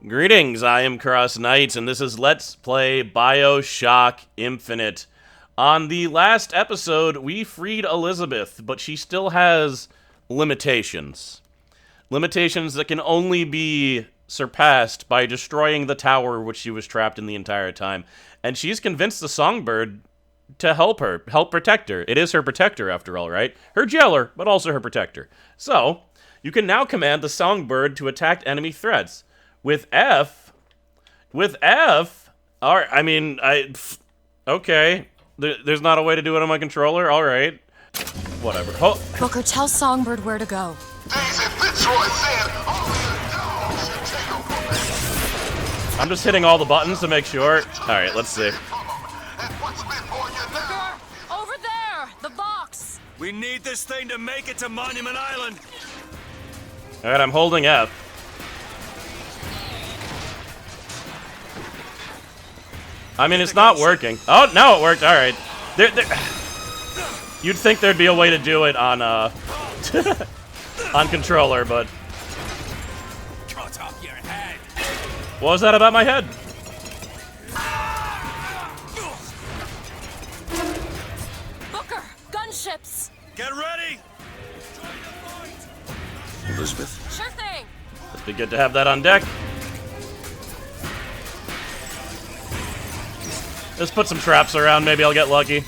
Greetings, I am CrossKnights, and this is Let's Play BioShock Infinite. On the last episode, we freed Elizabeth, but she still has limitations. Limitations that can only be surpassed by destroying the tower which she was trapped in the entire time. And she's convinced the Songbird to help her, help protect her. It is her protector, after all, right? Her jailer, but also her protector. So, you can now command the Songbird to attack enemy threats. With F, alright, okay. There's not a way to do it on my controller? Alright. Whatever. Booker, tell Songbird where to go. I'm just hitting all the buttons to make sure. Alright, let's see. Booker, over there! The box! We need this thing to make it to Monument Island! Alright, I'm holding F. I mean, it's not working. Oh, now it worked. All right. You'd think there'd be a way to do it on on controller, but Cut off your head. What was that about my head? Booker, gunships! Get ready. Elizabeth. Sure thing. It'd be good to have that on deck. Let's put some traps around, maybe I'll get lucky.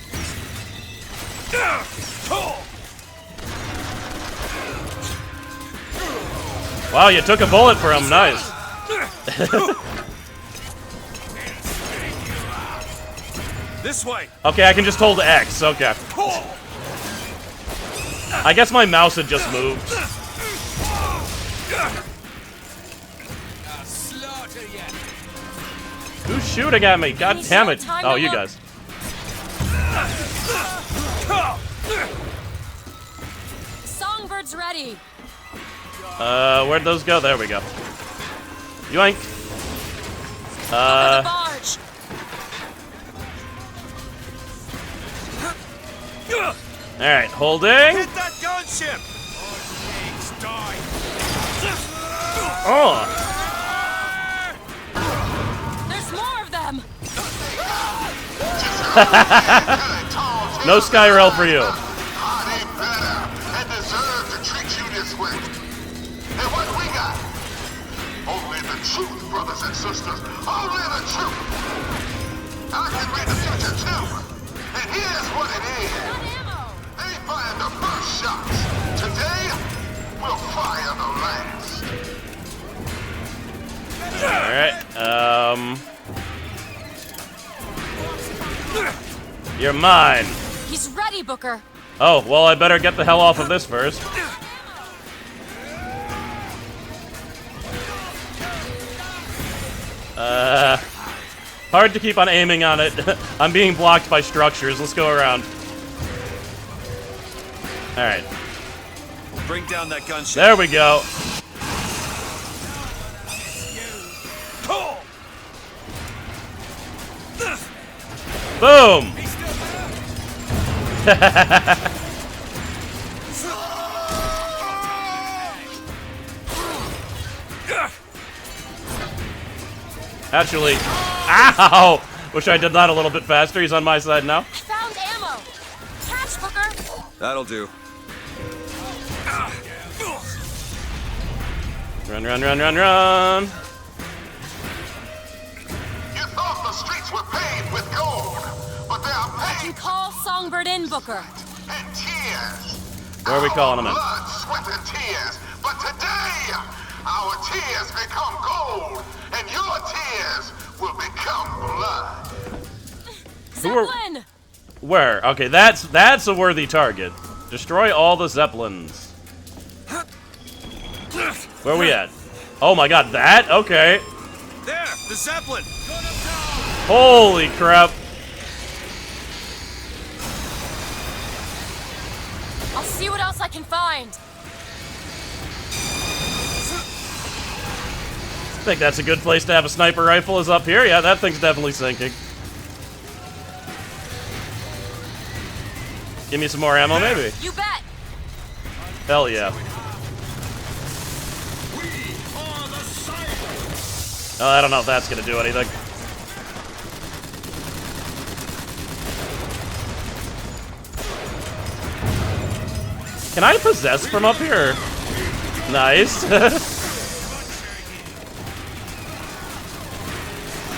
Wow, you took a bullet for him, nice. This way. Okay, I can just hold X, okay. I guess my mouse had just moved. Who's shooting at me? God damn it. Oh, you guys. Songbird's ready. Where'd those go? There we go. Yoink. Over the barge. Alright, holding. Hit that gunship. Oh. No Skyrail for you. They better and deserve to treat you this way. And what we got? Only the truth, brothers and sisters. Only the truth. I can read the future too. And here's what it is. They fired the first shots. Today, we'll fire the last. Alright, You're mine. He's ready, Booker. Oh, well, I better get the hell off of this first. Hard to keep on aiming on it. I'm being blocked by structures. Let's go around. Alright. Bring down that gunship. There we go. Boom! Actually, ow! Wish I did that a little bit faster. He's on my side now. Found ammo. Catch, Booker. That'll do. Run, run, run, run, run! You thought the streets were paved with gold, but they are You paved call Songbird in, Booker. and tears. Where are we calling him in? Blood, sweat, and tears. But today, our tears become gold, and your tears will become blood. Zeppelin! Where? Okay, that's a worthy target. Destroy all the Zeppelins. Where are we at? Oh my god, that? Okay. There, the Zeppelin. Holy crap. I'll see what else I can find. I think that's a good place to have a sniper rifle, is up here. Yeah, that thing's definitely sinking. Give me some more ammo, maybe. You bet. Hell yeah. Oh, I don't know if that's gonna do anything. Can I possess from up here? Nice.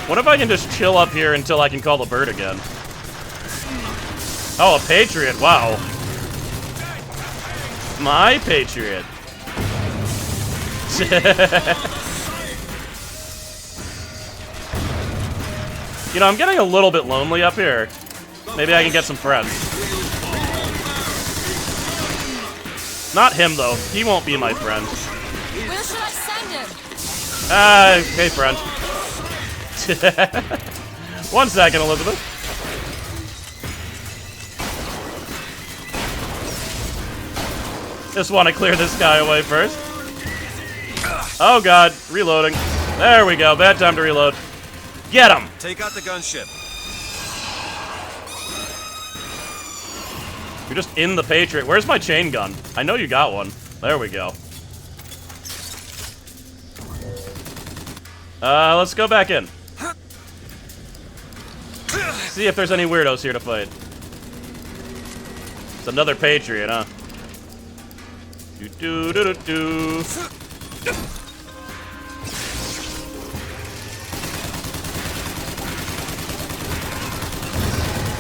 What if I can just chill up here until I can call the bird again? Oh, a Patriot. Wow. My Patriot. You know, I'm getting a little bit lonely up here. Maybe I can get some friends. Not him, though. He won't be my friend. Where should I send him? Hey, friend. 1 second, Elizabeth. Just want to clear this guy away first. Oh, God. Reloading. There we go. Bad time to reload. Get him! Take out the gunship. You're just in the Patriot. Where's my chain gun? I know you got one. There we go. Let's go back in. See if there's any weirdos here to fight. It's another Patriot, huh? Do-do-do-do-do.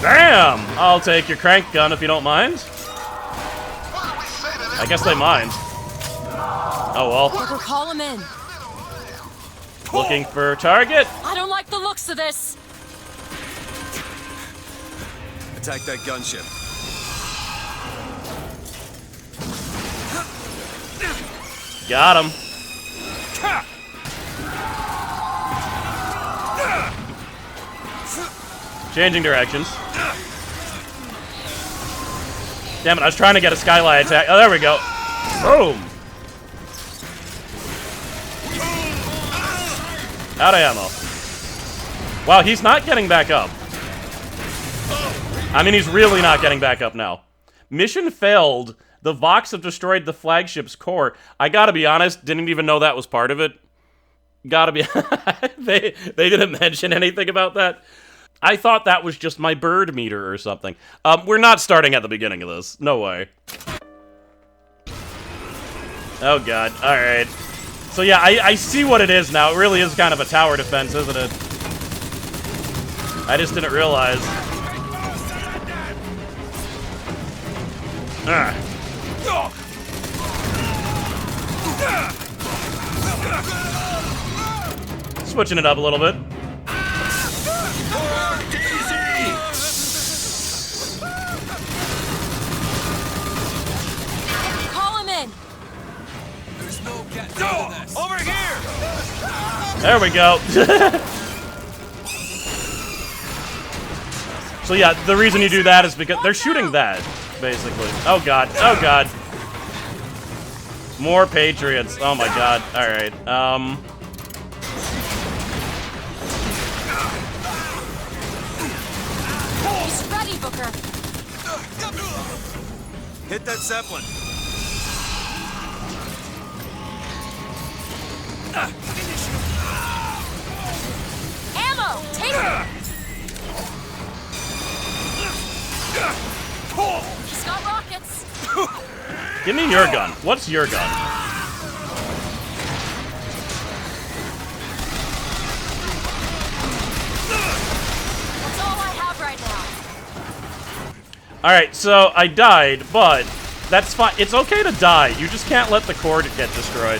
Damn! I'll take your crank gun if you don't mind. I guess they mind. Oh well. Booker, call him in. Looking for target. I don't like the looks of this. Attack that gunship. Got him. Changing directions. Damn it, I was trying to get a skylight attack. Oh, there we go. Boom. Out of ammo. Wow, he's not getting back up. I mean, he's really not getting back up now. Mission failed. The Vox have destroyed the flagship's core. I gotta be honest, didn't even know that was part of it. Gotta be... they didn't mention anything about that. I thought that was just my bird meter or something. We're not starting at the beginning of this. No way. Oh, God. All right. So, yeah, I see what it is now. It really is kind of a tower defense, isn't it? I just didn't realize. Switching it up a little bit. Call him in. Over here! There we go. So yeah, the reason you do that is because they're shooting that, basically. Oh god, oh god. More Patriots. Oh my god. Alright, He's ready, Booker. Hit that Zeppelin. Ammo! Take it! He's got rockets. give me your gun. What's your gun? That's all I have right now. Alright, so I died, but that's fine. It's okay to die. You just can't let the core get destroyed.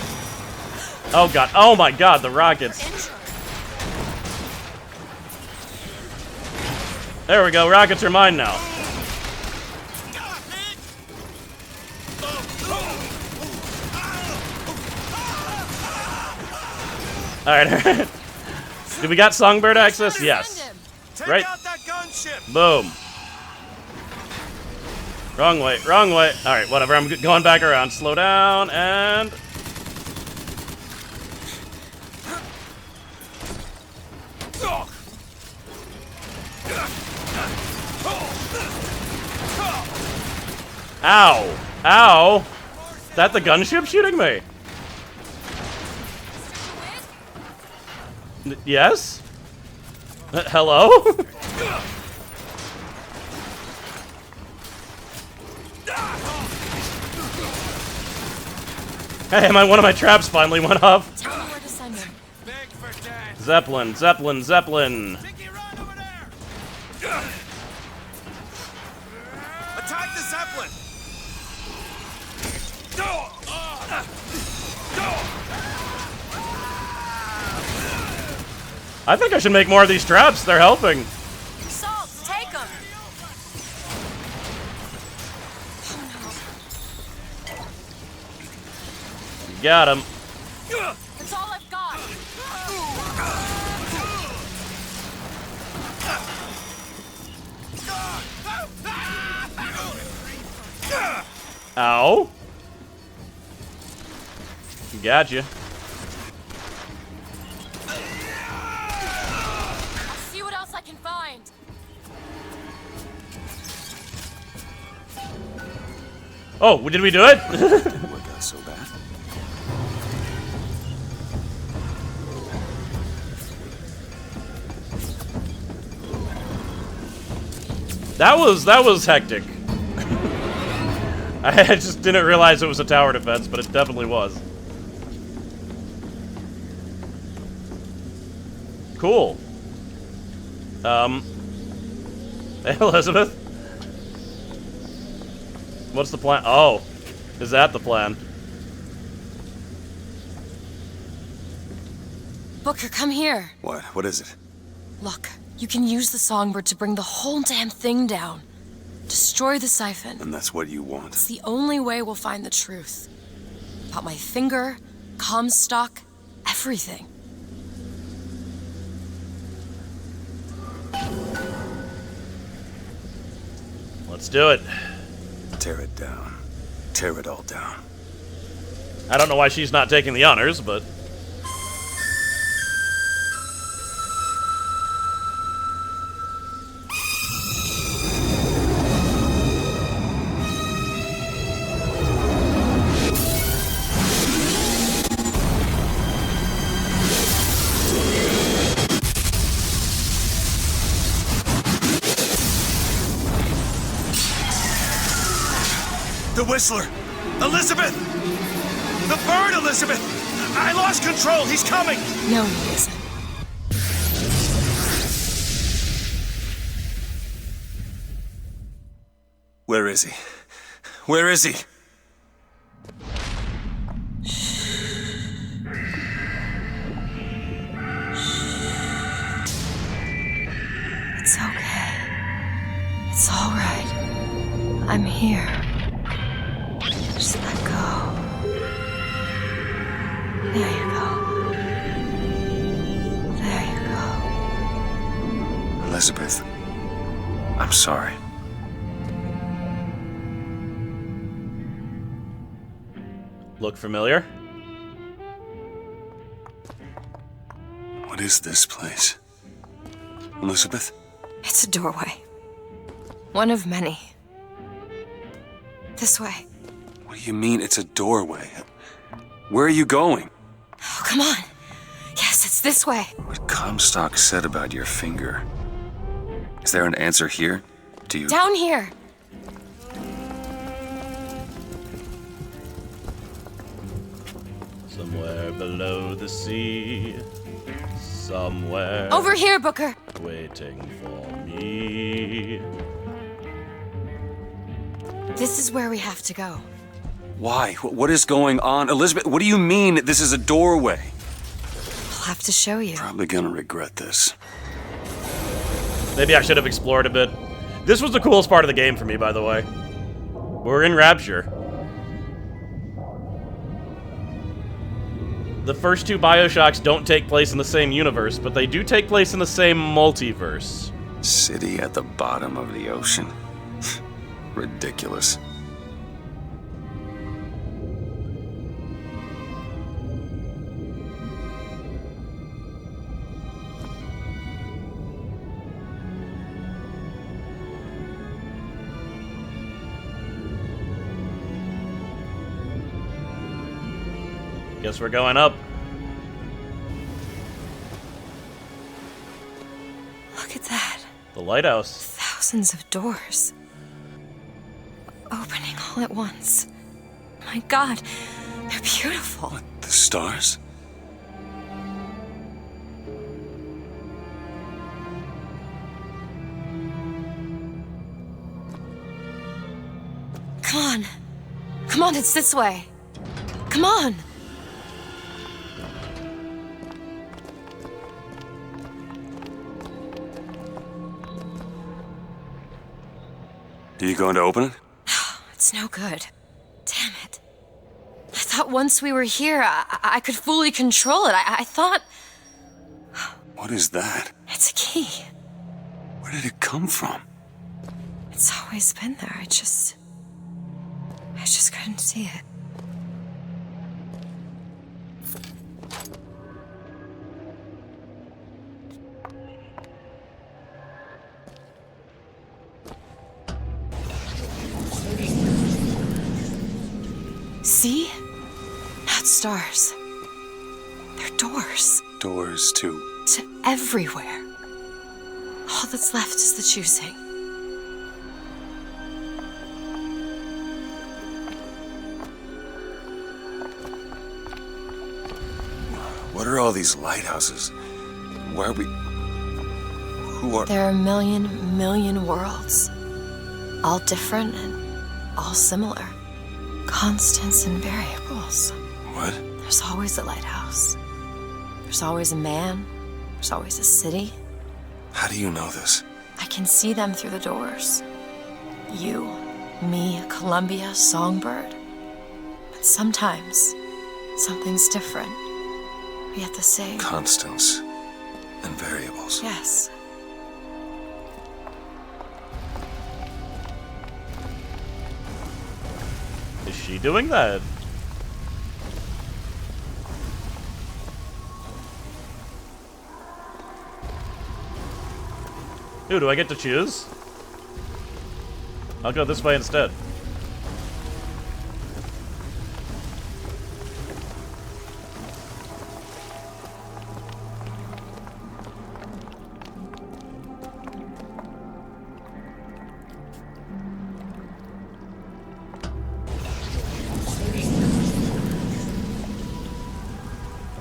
Oh god. Oh my god, the rockets. There we go. Rockets are mine now. Alright. Do we got Songbird access? Yes. Take Right. out that gunship. Boom. Wrong way, wrong way. Alright, whatever. I'm going back around. Slow down and... Ow! Ow! Is that the gunship shooting me? Yes? Hello? Hey, one of my traps finally went off. Tell me where to send him. Big for that. Zeppelin, Zeppelin, Zeppelin. Mickey, run over there. Attack the Zeppelin. I think I should make more of these traps. They're helping. Salt, take him. Got him. That's all I've got. Ow. Gotcha. I'll see what else I can find. Oh, did we do it? Didn't work out so bad. That was hectic. I just didn't realize it was a tower defense, but it definitely was. Cool. Hey, Elizabeth? What's the plan? Oh, is that the plan? Booker, come here. What? What is it? Look, you can use the songbird to bring the whole damn thing down. Destroy the siphon. And that's what you want. It's the only way we'll find the truth. About my finger, Comstock, everything. Let's do it. Tear it down. Tear it all down. I don't know why she's not taking the honors, but... The Whistler! Elizabeth! The bird, Elizabeth! I lost control! He's coming! No, he isn't. Where is he? Where is he? It's okay. It's all right. I'm here. Just let go. There you go. There you go. Elizabeth, I'm sorry. Look familiar? What is this place? Elizabeth? It's a doorway. One of many. This way. What do you mean it's a doorway? Where are you going? Oh, come on. Yes, it's this way. What Comstock said about your finger. Is there an answer here? Do you... Down here. Somewhere below the sea. Somewhere... Over here, Booker. Waiting for me. This is where we have to go. Why? What is going on? Elizabeth, what do you mean this is a doorway? I'll have to show you. Probably gonna regret this. Maybe I should have explored a bit. This was the coolest part of the game for me, by the way. We're in Rapture. The first two BioShocks don't take place in the same universe, but they do take place in the same multiverse. City at the bottom of the ocean. Ridiculous. Guess we're going up. The lighthouse. Thousands of doors. Opening all at once. My God, they're beautiful. The stars? Come on. Come on, it's this way. Come on. Are you going to open it? It's no good. Damn it. I thought once we were here, I could fully control it. I thought... What is that? It's a key. Where did it come from? It's always been there. I just couldn't see it. See? Not stars. They're doors. Doors to... To everywhere. All that's left is the choosing. What are all these lighthouses? Why are we... Who are... There are a million worlds. All different and all similar. Constants and variables. What? There's always a lighthouse. There's always a man. There's always a city. How do you know this? I can see them through the doors. You, me, Columbia, Songbird. But sometimes, something's different. Yet the same. Constants and variables. Yes. Is she doing that? Ooh, do I get to choose? I'll go this way instead.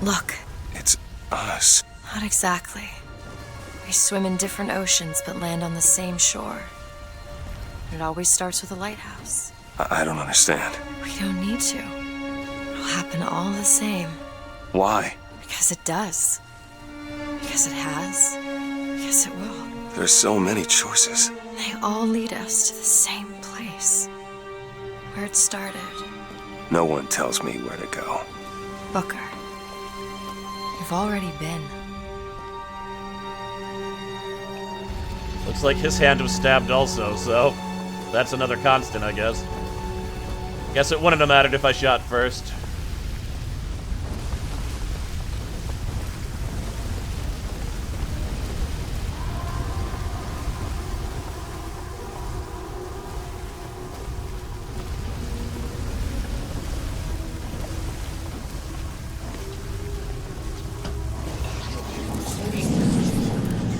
Look. It's us. Not exactly. We swim in different oceans but land on the same shore. It always starts with a lighthouse. I don't understand. We don't need to. It'll happen all the same. Why? Because it does. Because it has. Because it will. There's so many choices. They all lead us to the same place. Where it started. No one tells me where to go. Booker. You've already been. Looks like his hand was stabbed also, so that's another constant, I guess. Guess it wouldn't have mattered if I shot first.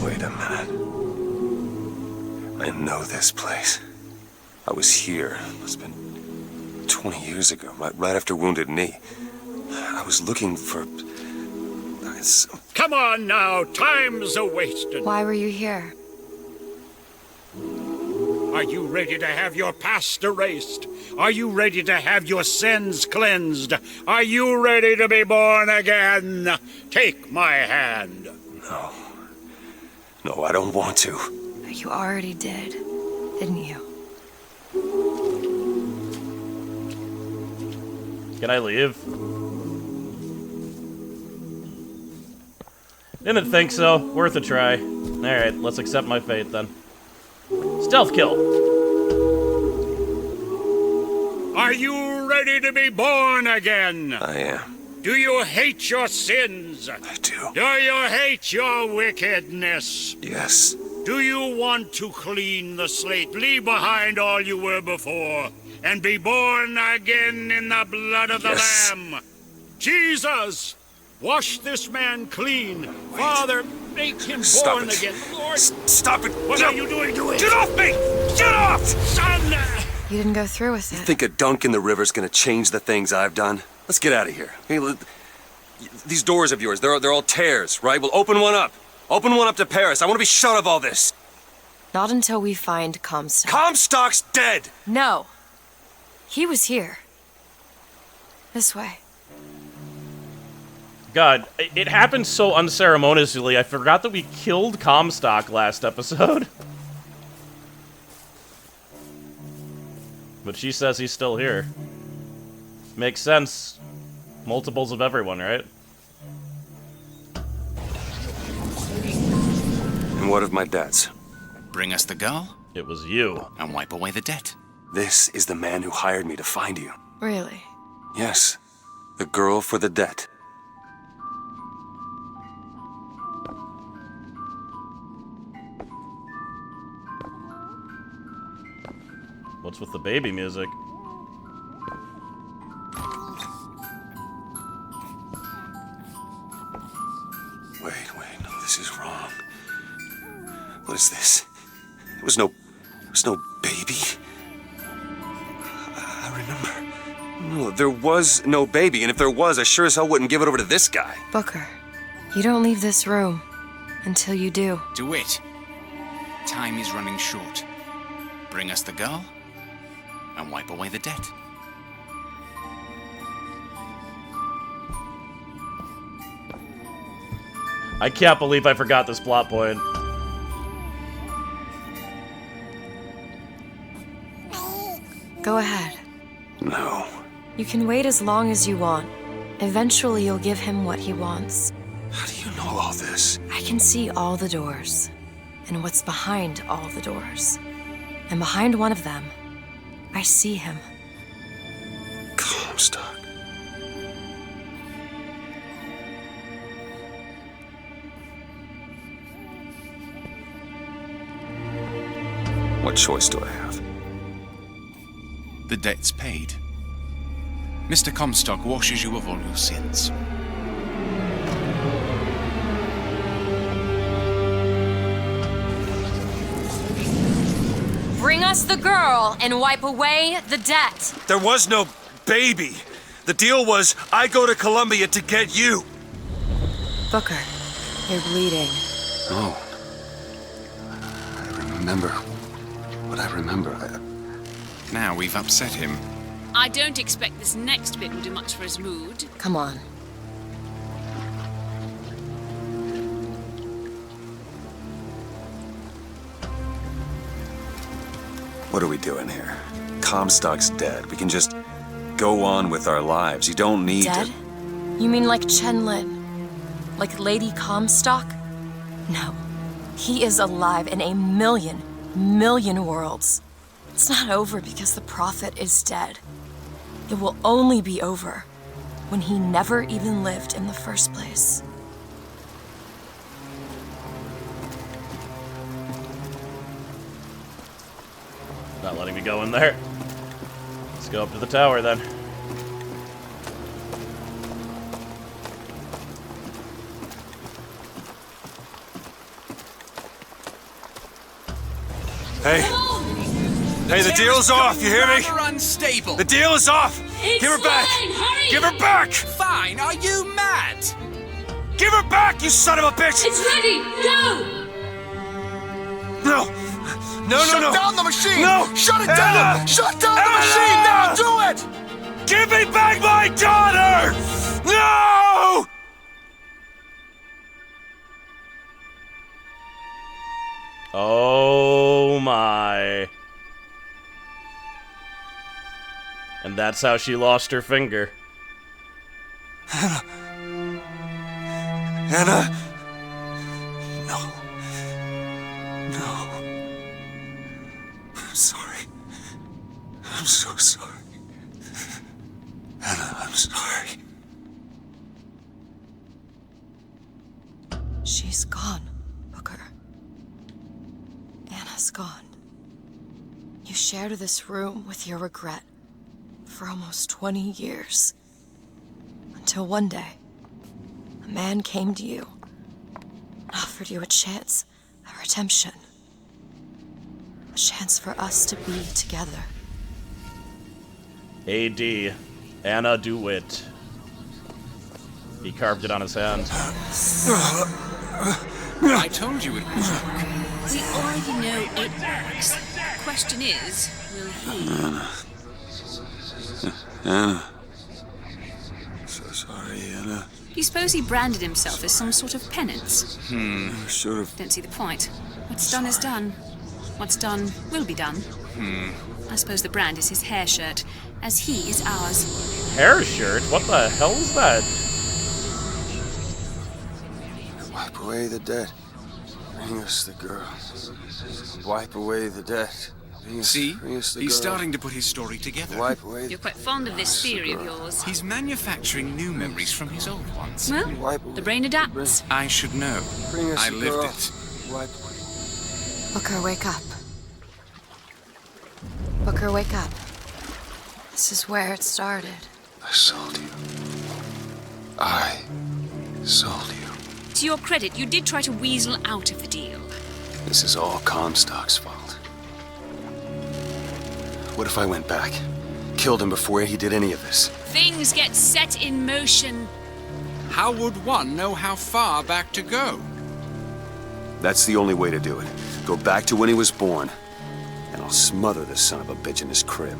Wait a minute. I know this place. I was here. It's been 20 years ago, right after Wounded Knee. I was looking for... Come on now, time's a-wasting. Why were you here? Are you ready to have your past erased? Are you ready to have your sins cleansed? Are you ready to be born again? Take my hand. No. No, I don't want to. But you already did, didn't you? Can I leave? Didn't think so. Worth a try. Alright, let's accept my fate then. Stealth kill! Are you ready to be born again? I am. Do you hate your sins? I do. Do you hate your wickedness? Yes. Do you want to clean the slate, leave behind all you were before, and be born again in the blood of the Yes. Lamb? Jesus! Wash this man clean. Wait. Father, Make him Stop born it. again, Lord. Stop it! What are you doing to it? Get off me! Get off! Son! You didn't go through with it. Think a dunk in the river's gonna change the things I've done? Let's get out of here. Hey, these doors of yours, they're all tears, right? Well, open one up. Open one up to Paris. I want to be shut of all this. Not until we find Comstock. Comstock's dead! No. He was here. This way. God, it happened so unceremoniously. I forgot that we killed Comstock last episode. But she says he's still here. Makes sense. Multiples of everyone, right? And what of my debts? Bring us the girl It was you. and wipe away the debt. This is the man who hired me to find you. Really? Yes, the girl for the debt. What's with the baby music? Wait, no, this is wrong. What is this? There was no baby. I remember. No, there was no baby, and if there was, I sure as hell wouldn't give it over to this guy. Booker, you don't leave this room until you do. Do it. Time is running short. Bring us the girl and wipe away the debt. I can't believe I forgot this plot point. Go ahead. No. You can wait as long as you want. Eventually, you'll give him what he wants. How do you know all this? I can see all the doors, and what's behind all the doors. And behind one of them, I see him. Comstock. What choice do I have? The debt's paid. Mr. Comstock washes you of all your sins. Bring us the girl and wipe away the debt. There was no baby. The deal was I go to Columbia to get you. Booker, you're bleeding. Oh. I remember what I remember. Now we've upset him. I don't expect this next bit will do much for his mood. Come on. What are we doing here? Comstock's dead. We can just go on with our lives. You don't need Dead? to... You mean like Chen Lin? Like Lady Comstock? No. He is alive in a million worlds. It's not over because the Prophet is dead. It will only be over when he never even lived in the first place. Not letting me go in there. Let's go up to the tower then. Hey! Hey, the deal's off, you hear me? Rather unstable. The deal is off! Give her back! Hurry! Give her back! Fine, are you mad? Give her back, you son of a bitch! It's ready! Go! No! No! Shut down the machine! No! Shut it Anna! down! Shut down the Anna! machine! Now do it! Give me back my daughter! No! Oh my. And that's how she lost her finger. Anna! No. No. I'm sorry. I'm so sorry. Anna, I'm sorry. She's gone, Booker. Anna's gone. You shared this room with your regret for almost 20 years. Until one day, a man came to you and offered offered you a chance, a redemption. A chance for us to be together. A.D. Anna DeWitt. He carved it on his hand. I told you it would work. We already know it works. The question is, will he? Anna. So sorry, Anna. Do you suppose he branded himself as some sort of penance? I should have. Don't see the point. What's done is done. What's done will be done. I suppose the brand is his hair shirt, as he is ours. Hair shirt? What the hell is that? Wipe away the debt. Bring us the girl. Wipe away the debt. See? Bring us the He's girl. starting to put his story together. Wipe away You're quite fond of this theory of yours. He's manufacturing new memories from his old ones. Well, Wipe away the brain adapts. I should know. Bring us I the lived girl. it. Wipe. Booker, wake up. Booker, wake up. This is where it started. I sold you. I sold you. To your credit, you did try to weasel out of the deal. This is all Comstock's fault. What if I went back? Killed him before he did any of this? Things get set in motion. How would one know how far back to go? That's the only way to do it. Go back to when he was born, and I'll smother this son of a bitch in his crib.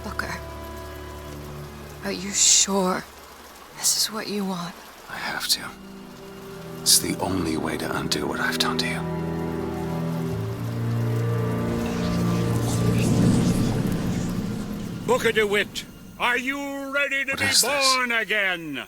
Booker, are you sure this is what you want? I have to. It's the only way to undo what I've done to you. Booker DeWitt, are you ready to What be is this? born again?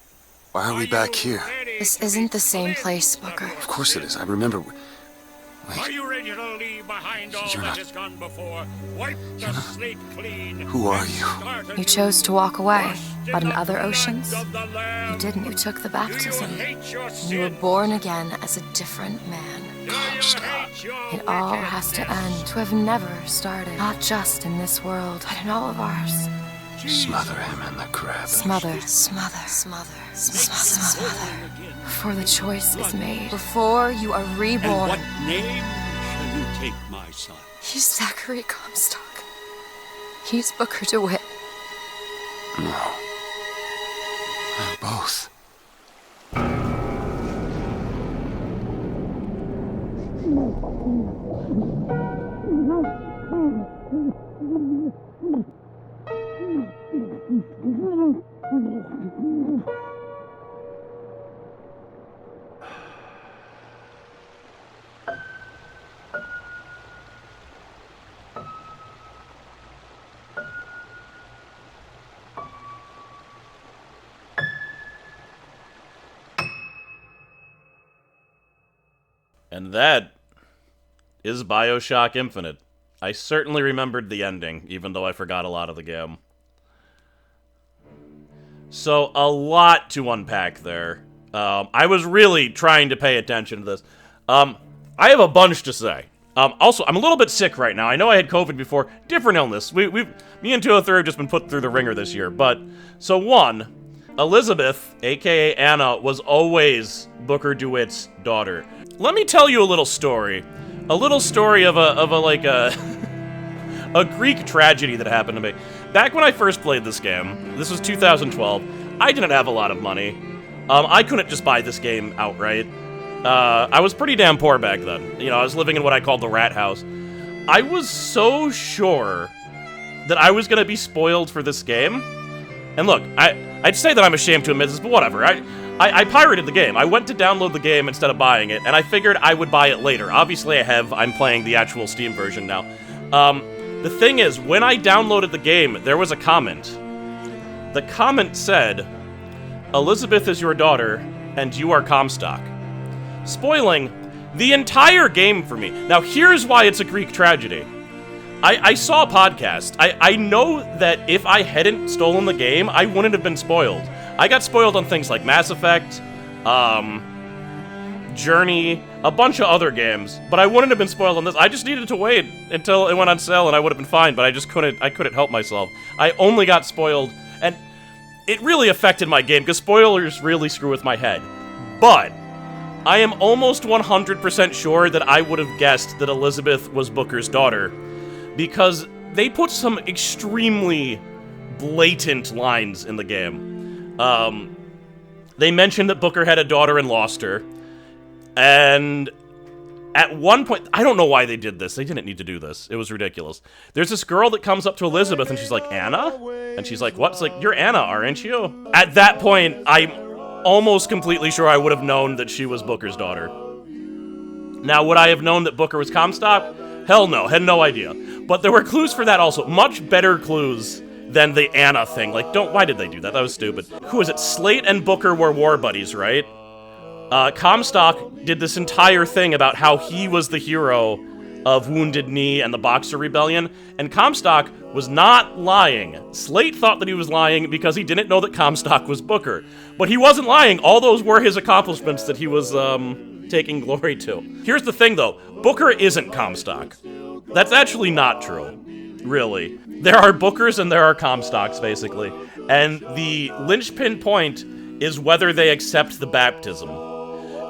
Why are we back here? This isn't the same place, Booker. Of course it is. I remember. Are Wait, you ready to leave behind all You're that not- has gone before? Wipe the slate clean. Who are and you? start You anew. chose to walk away, Washed but in the other blood oceans, of the Lamb. you didn't. You took the baptism. Do you hate your And you were sin? born again as a different man. Do you hate your It all has to wickedness? end, to have never started. Not just in this world, but in all of ours. Smother him in the crib. Smother, smother, smother, smother. Before the choice is made. Before you are And reborn. what name shall you take, my son? He's Zachary Comstock. He's Booker DeWitt. No. I'm both. And that is BioShock Infinite. I certainly remembered the ending, even though I forgot a lot of the game. So, a lot to unpack there. I was really trying to pay attention to this. I have a bunch to say. Also, I'm a little bit sick right now. I know I had COVID before. Different illness. Me and 203 have just been put through the ringer this year. But, so one, Elizabeth, aka Anna, was always Booker DeWitt's daughter. Let me tell you a little story. A little story of a a Greek tragedy that happened to me. Back when I first played this game, this was 2012, I didn't have a lot of money. I couldn't just buy this game outright. I was pretty damn poor back then. You know, I was living in what I called the rat house. I was so sure that I was going to be spoiled for this game. And look, I'd say that I'm ashamed to admit this, but whatever. I pirated the game. I went to download the game instead of buying it, and I figured I would buy it later. Obviously, I'm playing the actual Steam version now. The thing is, when I downloaded the game, there was a comment. The comment said, "Elizabeth is your daughter, and you are Comstock." Spoiling, The entire game for me. Now, here's why it's a Greek tragedy. I saw a podcast. I know that if I hadn't stolen the game, I wouldn't have been spoiled. I got spoiled on things like Mass Effect, Journey, a bunch of other games, but I wouldn't have been spoiled on this. I just needed to wait until it went on sale and I would have been fine, but I just couldn't help myself. I only got spoiled, and it really affected my game, because spoilers really screw with my head. But I am almost 100% sure that I would have guessed that Elizabeth was Booker's daughter, because they put some extremely blatant lines in the game. They mentioned that Booker had a daughter and lost her, and at one point, I don't know why they did this. They didn't need to do this. It was ridiculous. There's this girl that comes up to Elizabeth, and she's like, Anna? And she's like, what? It's like, you're Anna, aren't you? At that point, I'm almost completely sure I would have known that she was Booker's daughter. Now, would I have known that Booker was Comstock? Hell no, had no idea. But there were clues for that also. Much better clues than the Anna thing. Like, why did they do that? That was stupid. Who is it? Slate and Booker were war buddies, right? Comstock did this entire thing about how he was the hero of Wounded Knee and the Boxer Rebellion, and Comstock was not lying. Slate thought that he was lying because he didn't know that Comstock was Booker. But he wasn't lying. All those were his accomplishments that he was, taking glory to. Here's the thing, though. Booker isn't Comstock. That's actually not true. Really. There are Bookers and there are Comstocks, basically. And the linchpin point is whether they accept the baptism.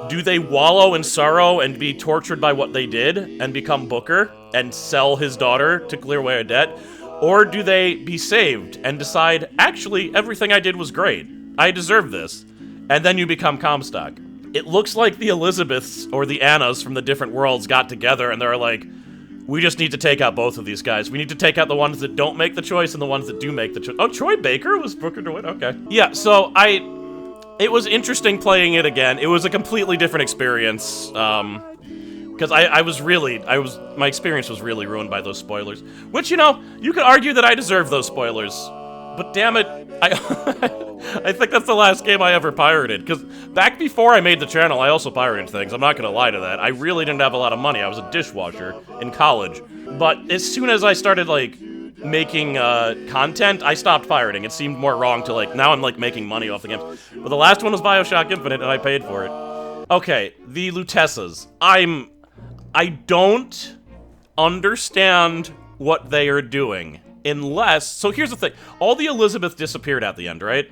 Do they wallow in sorrow and be tortured by what they did and become Booker and sell his daughter to clear away a debt? Or do they be saved and decide, actually, everything I did was great. I deserve this. And then you become Comstock. It looks like the Elizabeths or the Annas from the different worlds got together and they're like, we just need to take out both of these guys. We need to take out the ones that don't make the choice and the ones that do make the choice. Oh, Troy Baker was Booker DeWitt? Okay. Yeah, so it was interesting playing it again. It was a completely different experience, because my experience was really ruined by those spoilers. Which, you could argue that I deserve those spoilers. But damn it, I think that's the last game I ever pirated, because back before I made the channel, I also pirated things. I'm not gonna lie to that. I really didn't have a lot of money. I was a dishwasher in college. But as soon as I started, making content, I stopped pirating. It seemed more wrong to, now I'm, making money off the games. But the last one was BioShock Infinite, and I paid for it. Okay, the Lutessas. I don't understand what they are doing. So here's the thing. All the Elizabeth disappeared at the end, right?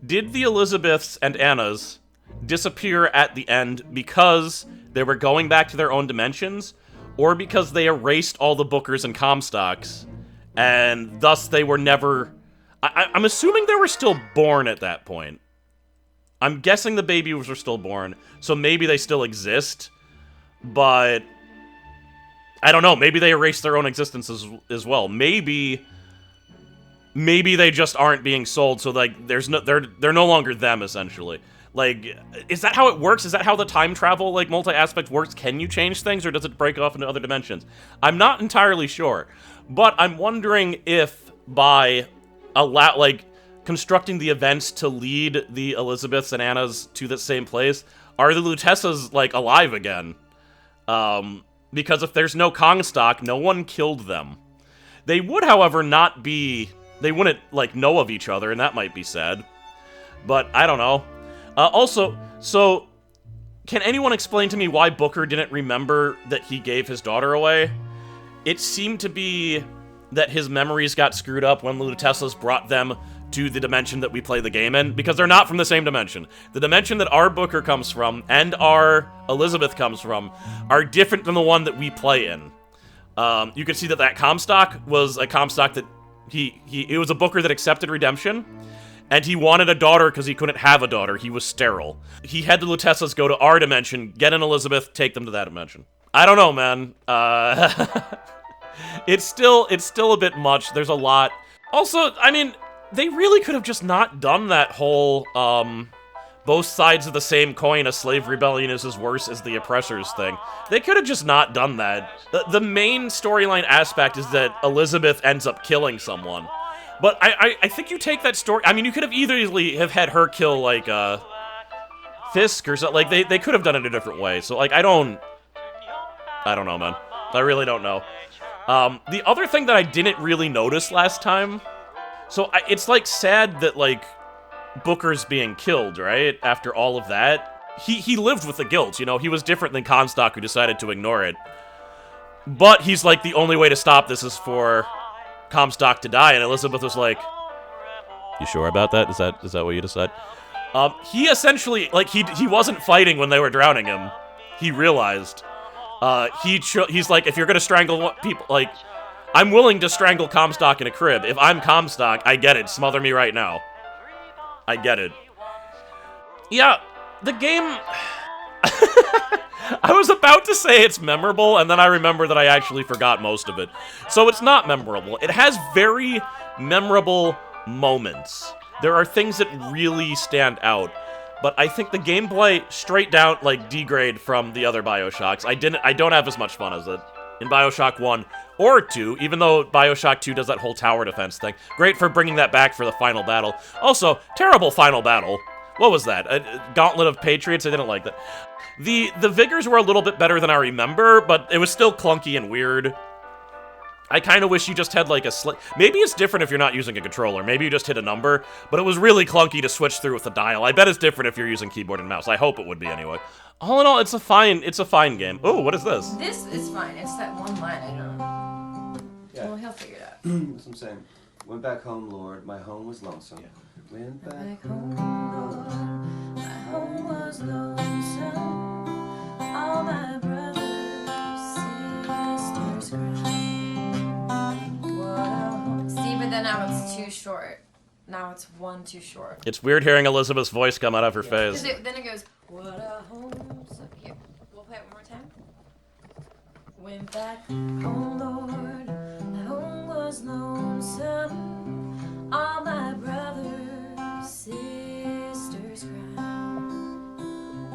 Did the Elizabeths and Annas disappear at the end because they were going back to their own dimensions? Or because they erased all the Bookers and Comstocks, and thus they were never... I'm assuming they were still born at that point. I'm guessing the babies were still born, so maybe they still exist, but... I don't know, maybe they erased their own existence as well. Maybe they just aren't being sold, so, they're no longer them, essentially. Is that how it works? Is that how the time travel, multi-aspect works? Can you change things, or does it break off into other dimensions? I'm not entirely sure. But I'm wondering if by constructing the events to lead the Elizabeths and Annas to the same place, are the Lutessas, alive again? Because if there's no Comstock, no one killed them. They would, however, they wouldn't, know of each other, and that might be sad. But, I don't know. Also, so, can anyone explain to me why Booker didn't remember that he gave his daughter away? It seemed to be that his memories got screwed up when the Lutessas brought them to the dimension that we play the game in, because they're not from the same dimension. The dimension that our Booker comes from and our Elizabeth comes from are different than the one that we play in. You can see that Comstock was a Comstock that it was a Booker that accepted redemption, and he wanted a daughter because he couldn't have a daughter. He was sterile. He had the Lutessas go to our dimension, get an Elizabeth, take them to that dimension. I don't know, man. It's still a bit much. There's a lot. Also, I mean, they really could have just not done that whole, both sides of the same coin, a slave rebellion is as worse as the oppressors thing. They could have just not done that. The main storyline aspect is that Elizabeth ends up killing someone. But I think you take that story... I mean, you could have easily have had her kill, Fisk or something. They could have done it a different way. So, I don't I don't know, man. I really don't know. The other thing that I didn't really notice last time, so it's, like, sad that, like, Booker's being killed, right? After all of that. He lived with the guilt, you know? He was different than Comstock, who decided to ignore it. But he's like, the only way to stop this is for Comstock to die, and Elizabeth was like, you sure about that? Is that what you decide? He essentially, like, he wasn't fighting when they were drowning him. He realized. He's like, if you're gonna strangle people, like, I'm willing to strangle Comstock in a crib. If I'm Comstock, I get it. Smother me right now. I get it. Yeah, the game... I was about to say it's memorable, and then I remember that I actually forgot most of it. So it's not memorable. It has very memorable moments. There are things that really stand out. But I think the gameplay straight down, like, degrade from the other BioShocks. I don't have as much fun as it in BioShock 1 or 2, even though BioShock 2 does that whole tower defense thing. Great for bringing that back for the final battle. Also, terrible final battle. What was that? A Gauntlet of Patriots? I didn't like that. The Vigors were a little bit better than I remember, but it was still clunky and weird. I kind of wish you just had, like, maybe it's different if you're not using a controller. Maybe you just hit a number, but it was really clunky to switch through with the dial. I bet it's different if you're using keyboard and mouse. I hope it would be anyway. All in all, it's a fine game. Oh, what is this? This is fine. It's that one line I don't. Yeah. Well, he'll figure it out. That's what I'm saying. Went back home, Lord. My home was lonesome. Yeah. Went back home, Lord. My home was lonesome. All my brothers, sisters cried. Whoa. See, but then now it's too short. Now it's one too short. It's weird hearing Elizabeth's voice come out of her face. Then it goes, what a home. So here, we'll play it one more time. Went back home, Lord. My home was lonesome. All my brothers, sisters cried.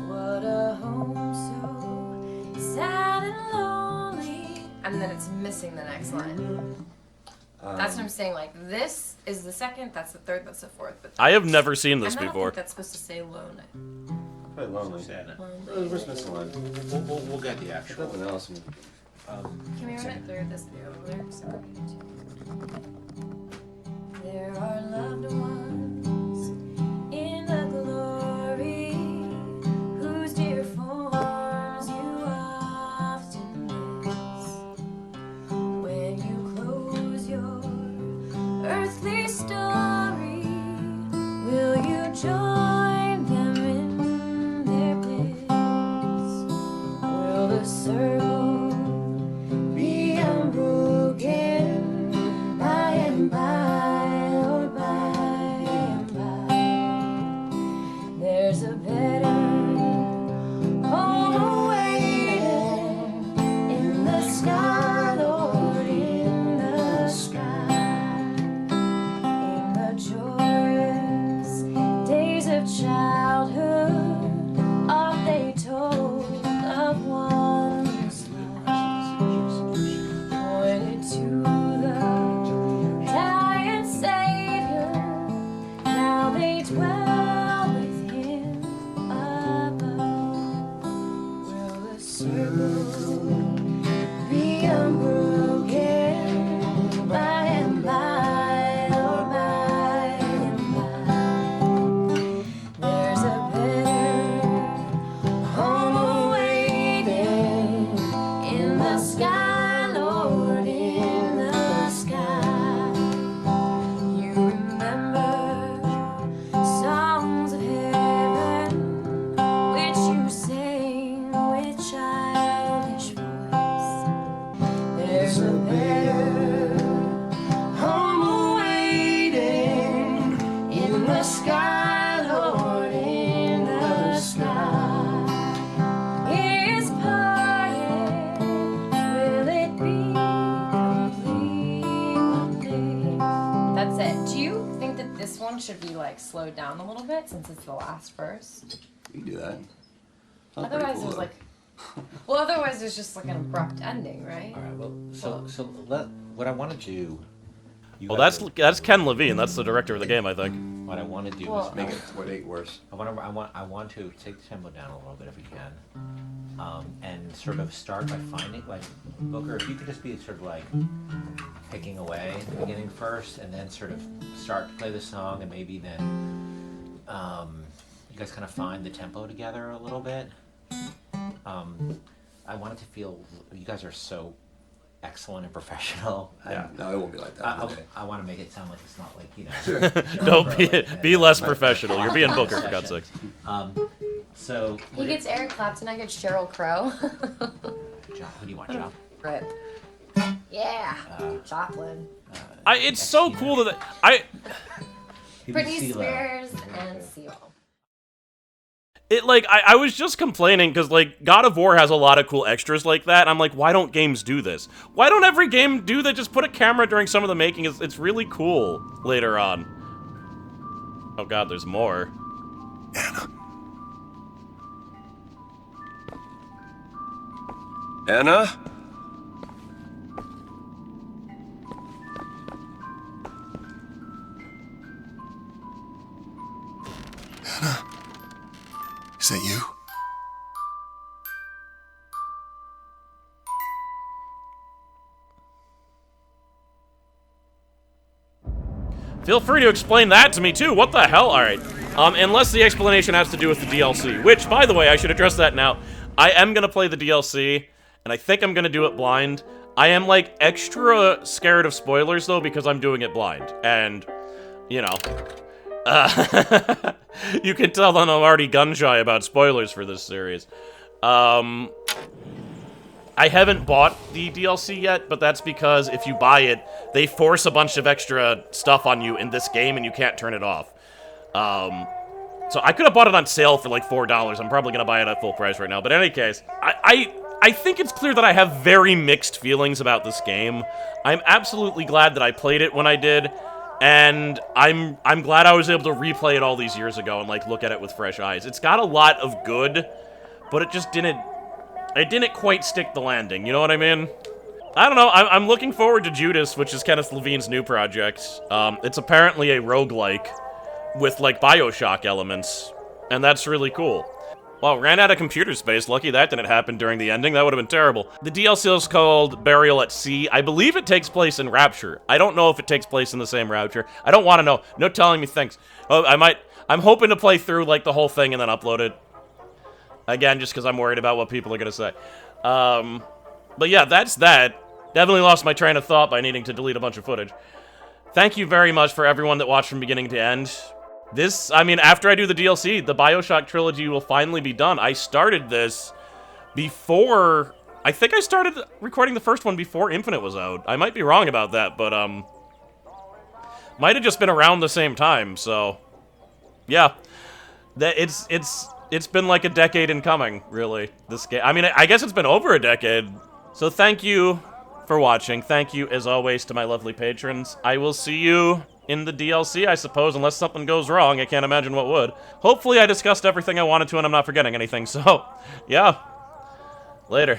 What a home so sad and lonely. And then it's missing the next line. That's what I'm saying. Like, this is the second, that's the third, that's the fourth. But I have never seen this I don't before. think that's supposed to say lonely. Probably lonely. We're missing one. We'll get the actual. Nothing else. Can we run it through this video lyrics? There are loved ones in the glory whose dear forms you often miss. When you close your earthly story, will you join them in their bliss? Will the circle be unbroken by and by, or by and by? There's a better home awaiting in the sky, Lord, in the sky. In the joyous days of childhood, oft they told of one's life, pointed to the dying Savior. Now they dwell with him above. Will the circle be unbroken by and by, or by and by? There's a better home awaiting in the sky, Lord, in the sky. You remember songs of heaven which you sang with childish voice. There's a better home awaiting in the sky, Lord, in the sky. Is parted, will it be complete one day? That's it. Do you think that this one should be like slowed down a little bit since it's the last verse? You can do that. Otherwise, there's like, well, otherwise there's just like an abrupt ending, right? All right. Well, what I want to do. Well, that's Ken Levine. That's the director of the game, I think. What I want to do Well, is Make it 8 worse. I want to take the tempo down a little bit if we can. and sort of start by finding, like, Booker, if you could just be sort of like picking away at the beginning first, and then sort of start to play the song, and maybe then you guys kind of find the tempo together a little bit. I wanted to feel, you guys are so excellent and professional. Yeah, no, it won't be like that. I want to make it sound like it's not like, you know. Don't be less professional. You're being Booker, for God's sakes. So He gets Eric Clapton, I get Sheryl Crow. Job. Who do you want, Job? Rip. Yeah. Joplin. It's so cool that Britney Spears and Seal. It, like, I was just complaining because, like, God of War has a lot of cool extras like that, and I'm like, why don't games do this? Why don't every game do that? Just put a camera during some of the making. It's really cool later on. Oh god, there's more. Anna. Anna? Anna? Is that you? Feel free to explain that to me, too. What the hell? Alright. Unless the explanation has to do with the DLC, which, by the way, I should address that now. I am gonna play the DLC, and I think I'm gonna do it blind. I am, like, extra scared of spoilers, though, because I'm doing it blind. And, you know... you can tell that I'm already gun-shy about spoilers for this series. I haven't bought the DLC yet, but that's because if you buy it, they force a bunch of extra stuff on you in this game and you can't turn it off. So I could have bought it on sale for like $4. I'm probably gonna buy it at full price right now. But in any case, I think it's clear that I have very mixed feelings about this game. I'm absolutely glad that I played it when I did, and I'm glad I was able to replay it all these years ago and like look at it with fresh eyes. It's got a lot of good, but it just didn't quite stick the landing, you know what I mean? I don't know, I'm looking forward to Judas, which is Kenneth Levine's new project. It's apparently a roguelike with, like, BioShock elements, and that's really cool. Well, ran out of computer space. Lucky that didn't happen during the ending. That would have been terrible. The DLC is called Burial at Sea. I believe it takes place in Rapture. I don't know if it takes place in the same Rapture. I don't want to know. No telling me things. Oh, I'm hoping to play through, like, the whole thing and then upload it. Again, just because I'm worried about what people are going to say. But yeah, that's that. Definitely lost my train of thought by needing to delete a bunch of footage. Thank you very much for everyone that watched from beginning to end. This, I mean, after I do the DLC, the BioShock trilogy will finally be done. I started this before... I think I started recording the first one before Infinite was out. I might be wrong about that, but, might have just been around the same time, so... Yeah. It's been like a decade in coming, really, this game. I mean, I guess it's been over a decade. So thank you for watching. Thank you, as always, to my lovely patrons. I will see you in the DLC, I suppose, unless something goes wrong. I can't imagine what would. Hopefully I discussed everything I wanted to and I'm not forgetting anything, so, yeah. Later.